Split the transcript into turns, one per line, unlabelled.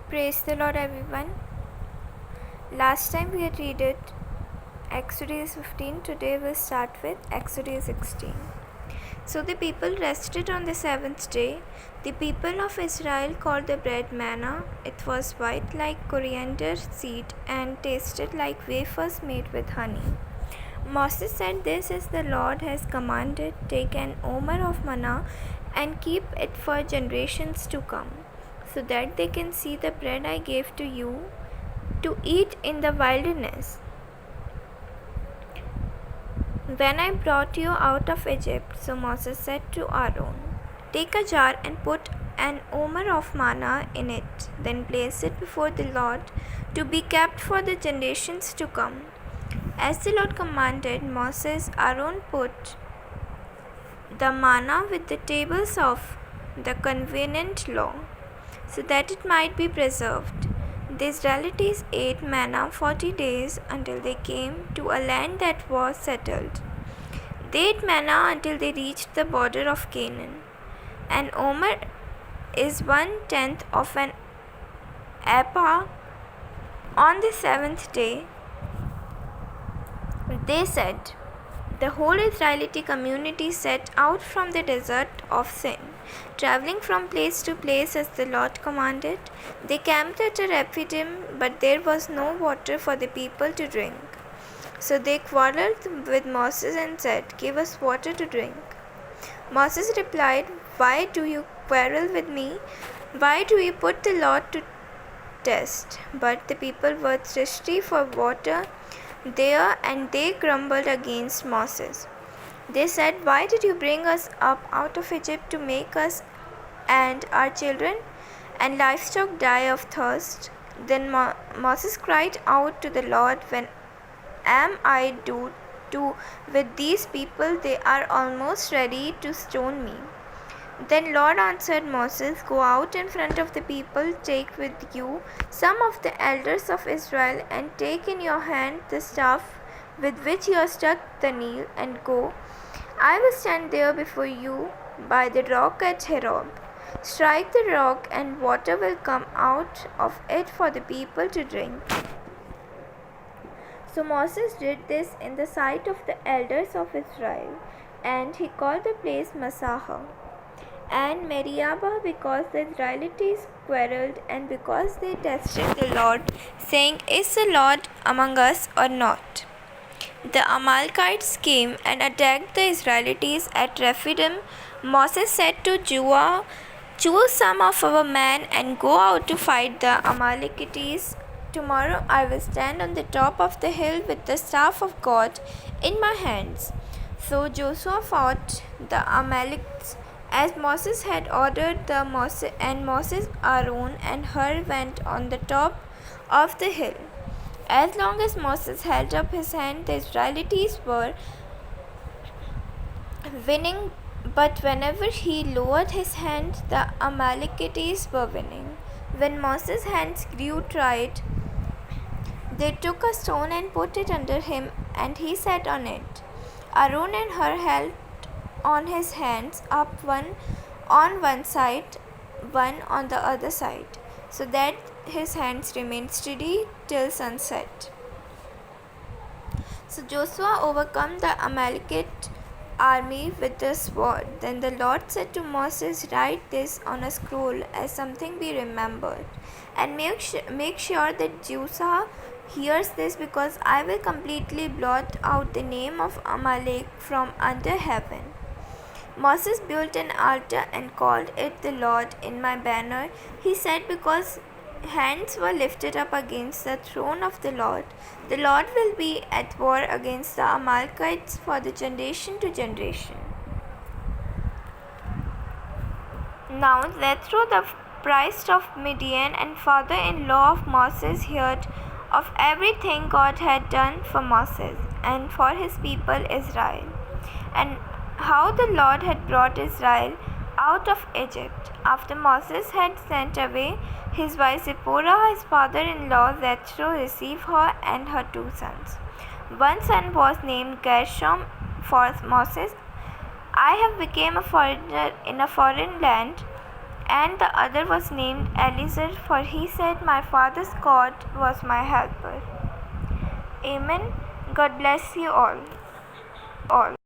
Praise the Lord, everyone. Last time we had read it Exodus 15. Today we'll start with Exodus 16. So the people rested on the seventh day. The people of Israel called the bread manna. It was white like coriander seed and tasted like wafers made with honey. Moses said, "This is the Lord has commanded. Take an omer of manna and keep it for generations to come, so that they can see the bread I gave to you to eat in the wilderness when I brought you out of Egypt." So Moses said to Aaron, "Take a jar and put an omer of manna in it. Then place it before the Lord to be kept for the generations to come." As the Lord commanded Moses, Aaron put the manna with the tables of the covenant law, so that it might be preserved. The Israelites ate manna 40 days until they came to a land that was settled. They ate manna until they reached the border of Canaan. An omer is 1/10 of an ephah. On the seventh day, they said, the whole Israelite community set out from the desert of Sin, traveling from place to place as the Lord commanded. They camped at Rephidim, but there was no water for the people to drink. So they quarreled with Moses and said, "Give us water to drink." Moses replied, "Why do you quarrel with me? Why do you put the Lord to test?" But the people were thirsty for water there, and they grumbled against Moses. They said, "Why did you bring us up out of Egypt to make us and our children and livestock die of thirst?" Then Moses cried out to the Lord, "When am I do with these people? They are almost ready to stone me." Then Lord answered Moses, "Go out in front of the people, take with you some of the elders of Israel, and take in your hand the staff with which you have struck the Nile, and go. I will stand there before you by the rock at Horeb. Strike the rock, and water will come out of it for the people to drink." So Moses did this in the sight of the elders of Israel, and he called the place Massah and Meribah, because the Israelites quarreled and because they tested the Lord, saying, "Is the Lord among us or not?" The Amalekites came and attacked the Israelites at Rephidim. Moses said to Joshua, "Choose some of our men and go out to fight the Amalekites. Tomorrow I will stand on the top of the hill with the staff of God in my hands." So Joshua fought the Amalekites as Moses had ordered, and Moses, Aaron, and Hur went on the top of the hill. As long as Moses held up his hand, the Israelites were winning, but whenever he lowered his hand, the Amalekites were winning. When Moses' hands grew tired, they took a stone and put it under him, and he sat on it. Aaron and Hur held on his hands up, one on one side, one on the other side, so that his hands remained steady till sunset. So Joshua overcome the Amalekite army with the sword. Then the Lord said to Moses, "Write this on a scroll as something be remembered, and make sure that Joshua hears this, because I will completely blot out the name of Amalek from under heaven." Moses built an altar and called it "The Lord in my banner." He said, because hands were lifted up against the throne of the Lord will be at war against the Amalekites for the generation to generation. Now Jethro, the priest of Midian and father-in-law of Moses, heard of everything God had done for Moses and for his people Israel, and how the Lord had brought Israel out of Egypt. After Moses had sent away his wife Zipporah, his father-in-law Jethro received her and her 2 sons. One son was named Gershom. For Moses, "I have become a foreigner in a foreign land, and the other was named Eliezer, for he said, My father's God was my helper. Amen. God bless you all.